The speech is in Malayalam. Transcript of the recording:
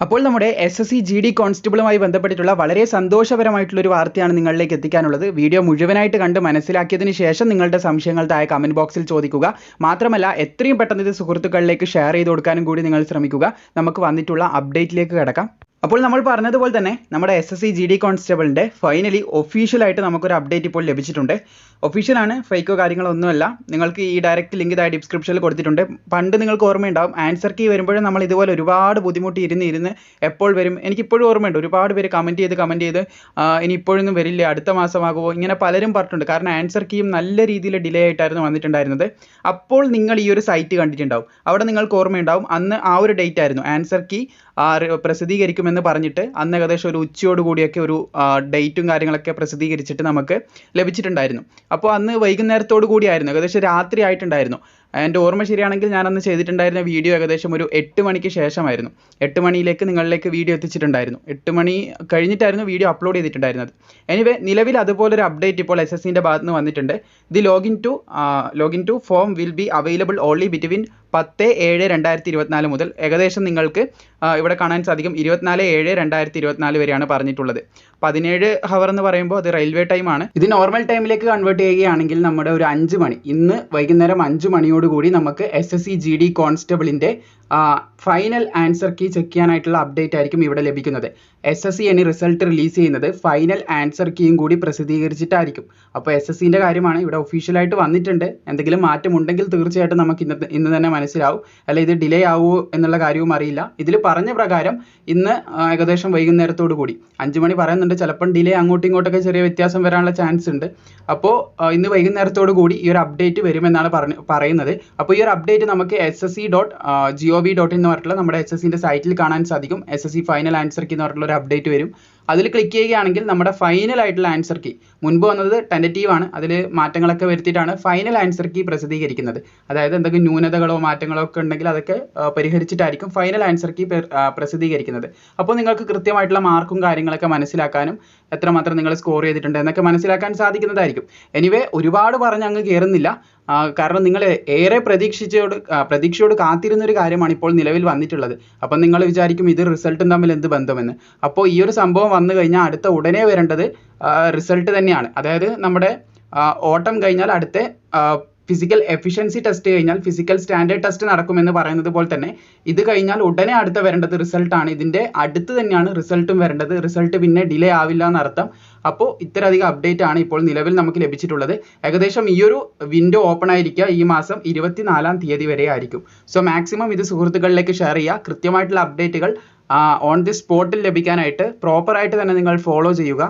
അപ്പോൾ നമ്മുടെ SSC GD കോൺസ്റ്റബിളുമായി ബന്ധപ്പെട്ടിട്ടുള്ള വളരെ സന്തോഷകരമായിട്ടുള്ള ഒരു വാർത്തയാണ് നിങ്ങളിലേക്ക് എത്തിക്കാനുള്ളത്. വീഡിയോ മുഴുവനായിട്ട് കണ്ട് മനസ്സിലാക്കിയതിന് ശേഷം നിങ്ങളുടെ സംശയങ്ങൾ താഴെ കമന്റ് ബോക്സിൽ ചോദിക്കുക. മാത്രമല്ല എത്രയും പെട്ടെന്ന് ഇത് സുഹൃത്തുക്കളിലേക്ക് ഷെയർ ചെയ്ത് കൊടുക്കാനും കൂടി നിങ്ങൾ ശ്രമിക്കുക. നമുക്ക് വന്നിട്ടുള്ള അപ്ഡേറ്റിലേക്ക് കിടക്കാം. അപ്പോൾ നമ്മൾ പറഞ്ഞതുപോലെ തന്നെ നമ്മുടെ SSC GD കോൺസ്റ്റബിളിൻ്റെ ഫൈനലി ഒഫീഷ്യലായിട്ട് നമുക്കൊരു അപ്ഡേറ്റ് ഇപ്പോൾ ലഭിച്ചിട്ടുണ്ട്. ഒഫീഷ്യലാണ്, ഫേക്കോ കാര്യങ്ങളൊന്നുമല്ല. നിങ്ങൾക്ക് ഈ ഡയറക്റ്റ് ലിങ്ക് ഇതായി ഡിസ്ക്രിപ്ഷനിൽ കൊടുത്തിട്ടുണ്ട്. പണ്ട് നിങ്ങൾക്ക് ഓർമ്മയുണ്ടാവും, ആൻസർ കീ വരുമ്പോഴും നമ്മൾ ഇതുപോലെ ഒരുപാട് ബുദ്ധിമുട്ടി ഇരുന്ന് എപ്പോൾ വരും, എനിക്കിപ്പോഴും ഓർമ്മയുണ്ട്. ഒരുപാട് പേര് കമൻറ്റ് ചെയ്ത് ഇനി ഇപ്പോഴൊന്നും വരില്ല, അടുത്ത മാസമാകുമോ, ഇങ്ങനെ പലരും പറഞ്ഞിട്ടുണ്ട്. കാരണം ആൻസർ കീയും നല്ല രീതിയിൽ ഡിലേ ആയിട്ടായിരുന്നു വന്നിട്ടുണ്ടായിരുന്നത്. അപ്പോൾ നിങ്ങൾ ഈ ഒരു സൈറ്റ് കണ്ടിട്ടുണ്ടാവും. അവിടെ നിങ്ങൾക്ക് ഓർമ്മയുണ്ടാവും, അന്ന് ആ ഒരു ഡേറ്റ് ആയിരുന്നു ആൻസർ കീ പ്രസിദ്ധീകരിക്കുമെന്ന് പറഞ്ഞിട്ട് അന്ന് ഏകദേശം ഒരു ഉച്ചയോടുകൂടിയൊക്കെ ഒരു ഡേറ്റും കാര്യങ്ങളൊക്കെ പ്രസിദ്ധീകരിച്ചിട്ട് നമുക്ക് ലഭിച്ചിട്ടുണ്ടായിരുന്നു. അപ്പോൾ അന്ന് വൈകുന്നേരത്തോടു കൂടിയായിരുന്നു, ഏകദേശം രാത്രി ആയിട്ടുണ്ടായിരുന്നു. എൻ്റെ ഓർമ്മ ശരിയാണെങ്കിൽ ഞാൻ അന്ന് ചെയ്തിട്ടുണ്ടായിരുന്ന വീഡിയോ ഏകദേശം ഒരു 8 മണിക്ക് ശേഷമായിരുന്നു. 8 മണിയിലേക്ക് നിങ്ങളിലേക്ക് വീഡിയോ എത്തിച്ചിട്ടുണ്ടായിരുന്നു. 8 മണി കഴിഞ്ഞിട്ടായിരുന്നു വീഡിയോ അപ്ലോഡ് ചെയ്തിട്ടുണ്ടായിരുന്നത്. എനിവേ നിലവിൽ അതുപോലൊരു അപ്ഡേറ്റ് ഇപ്പോൾ SSCൻ്റെ ഭാഗത്ത് നിന്ന് വന്നിട്ടുണ്ട്. The login to form will be available only between 10/7/2024 മുതൽ. ഏകദേശം നിങ്ങൾക്ക് ഇവിടെ കാണാൻ സാധിക്കും 24/7/2024 വരെയാണ് പറഞ്ഞിട്ടുള്ളത്. 17 ഹവർ എന്ന് പറയുമ്പോൾ അത് റെയിൽവേ ടൈമാണ്. ഇത് നോർമൽ ടൈമിലേക്ക് കൺവേർട്ട് ചെയ്യുകയാണെങ്കിൽ നമ്മുടെ ഒരു 5 മണി, ഇന്ന് വൈകുന്നേരം 5 മണിയോടുകൂടി നമുക്ക് SSC GD കോൺസ്റ്റബിളിൻ്റെ ഫൈനൽ ആൻസർ കീ ചെക്ക് ചെയ്യാനായിട്ടുള്ള അപ്ഡേറ്റ് ആയിരിക്കും ഇവിടെ ലഭിക്കുന്നത്. SSC ഇനി റിസൾട്ട് റിലീസ് ചെയ്യുന്നത് ഫൈനൽ ആൻസർ കീയും കൂടി പ്രസിദ്ധീകരിച്ചിട്ടായിരിക്കും. അപ്പോൾ SSCൻ്റെ കാര്യമാണ്, ഇവിടെ ഒഫീഷ്യലായിട്ട് വന്നിട്ടുണ്ട്. എന്തെങ്കിലും മാറ്റമുണ്ടെങ്കിൽ തീർച്ചയായിട്ടും നമുക്ക് ഇന്ന് തന്നെ മനസ്സിലാവും. അല്ല ഇത് ഡിലേ ആവുമോ എന്നുള്ള കാര്യവും അറിയില്ല. ഇതിൽ പറഞ്ഞ പ്രകാരം ഇന്ന് ഏകദേശം വൈകുന്നേരത്തോടു കൂടി 5 മണി പറയുന്നുണ്ട്, ചിലപ്പം ഡിലേ അങ്ങോട്ടും ഇങ്ങോട്ടൊക്കെ ചെറിയ വ്യത്യാസം വരാനുള്ള ചാൻസ് ഉണ്ട്. അപ്പോൾ ഇന്ന് വൈകുന്നേരത്തോടു കൂടി ഈ ഒരു അപ്ഡേറ്റ് വരുമെന്നാണ് പറയുന്നത്. അപ്പോൾ ഈ ഒരു അപ്ഡേറ്റ് നമുക്ക് ssc.gov.in എന്ന് പറഞ്ഞിട്ടുള്ള നമ്മുടെ SSCൻ്റെ സൈറ്റിൽ കാണാൻ സാധിക്കും. SSC ഫൈനൽ ആൻസർ കീ എന്ന് പറഞ്ഞിട്ടുള്ള ഒരു അപ്ഡേറ്റ് വരും. അതിൽ ക്ലിക്ക് ചെയ്യുകയാണെങ്കിൽ നമ്മുടെ ഫൈനൽ ആയിട്ടുള്ള ആൻസർ കീ, മുൻപ് വന്നത് ടെൻറ്റേറ്റീവ് ആണ്, അതിൽ മാറ്റങ്ങളൊക്കെ വരുത്തിയിട്ടാണ് ഫൈനൽ ആൻസർ കീ പ്രസിദ്ധീകരിക്കുന്നത്. അതായത് എന്തെങ്കിലും ന്യൂനതകളോ മാറ്റങ്ങളോ ഒക്കെ ഉണ്ടെങ്കിൽ അതൊക്കെ പരിഹരിച്ചിട്ടായിരിക്കും ഫൈനൽ ആൻസർ കീ പ്രസിദ്ധീകരിക്കുന്നത്. അപ്പോൾ നിങ്ങൾക്ക് കൃത്യമായിട്ടുള്ള മാർക്കും കാര്യങ്ങളൊക്കെ മനസ്സിലാക്കാനും എത്രമാത്രം നിങ്ങൾ സ്കോർ ചെയ്തിട്ടുണ്ട് എന്നൊക്കെ മനസ്സിലാക്കാൻ സാധിക്കുന്നതായിരിക്കും. എനിവേ ഒരുപാട് പറഞ്ഞ് അങ്ങ് കയറുന്നില്ല, കാരണം നിങ്ങൾ ഏറെ പ്രതീക്ഷയോട് കാത്തിരുന്നൊരു കാര്യമാണ് ഇപ്പോൾ നിലവിൽ വന്നിട്ടുള്ളത്. അപ്പം നിങ്ങൾ വിചാരിക്കും ഇത് റിസൾട്ടും തമ്മിൽ എന്ത് ബന്ധമെന്ന്. അപ്പോൾ ഈ ഒരു സംഭവം വന്നു കഴിഞ്ഞാൽ അടുത്ത ഉടനെ വരേണ്ടത് റിസൾട്ട് തന്നെയാണ്. അതായത് നമ്മുടെ ഓട്ടം കഴിഞ്ഞാൽ അടുത്ത ഫിസിക്കൽ എഫിഷ്യൻസി ടെസ്റ്റ് കഴിഞ്ഞാൽ ഫിസിക്കൽ സ്റ്റാൻഡേർഡ് ടെസ്റ്റ് നടക്കുമെന്ന് പറയുന്നത് പോലെ തന്നെ ഇത് കഴിഞ്ഞാൽ ഉടനെ അടുത്ത വരേണ്ടത് റിസൾട്ടാണ്. ഇതിൻ്റെ അടുത്ത് തന്നെയാണ് റിസൾട്ടും വരേണ്ടത്. റിസൾട്ട് പിന്നെ ഡിലേ ആവില്ല എന്നർത്ഥം. അപ്പോൾ ഇത്രയധികം അപ്ഡേറ്റ് ആണ് ഇപ്പോൾ നിലവിൽ നമുക്ക് ലഭിച്ചിട്ടുള്ളത്. ഏകദേശം ഈ ഒരു വിൻഡോ ഓപ്പൺ ആയിരിക്കുക ഈ മാസം 24-ാം തീയതി വരെ ആയിരിക്കും. സോ മാക്സിമം ഇത് സുഹൃത്തുക്കളിലേക്ക് ഷെയർ ചെയ്യുക. കൃത്യമായിട്ടുള്ള അപ്ഡേറ്റുകൾ ഓൺ ദി സ്പോട്ടിൽ ലഭിക്കാനായിട്ട് പ്രോപ്പറായിട്ട് തന്നെ നിങ്ങൾ ഫോളോ ചെയ്യുക.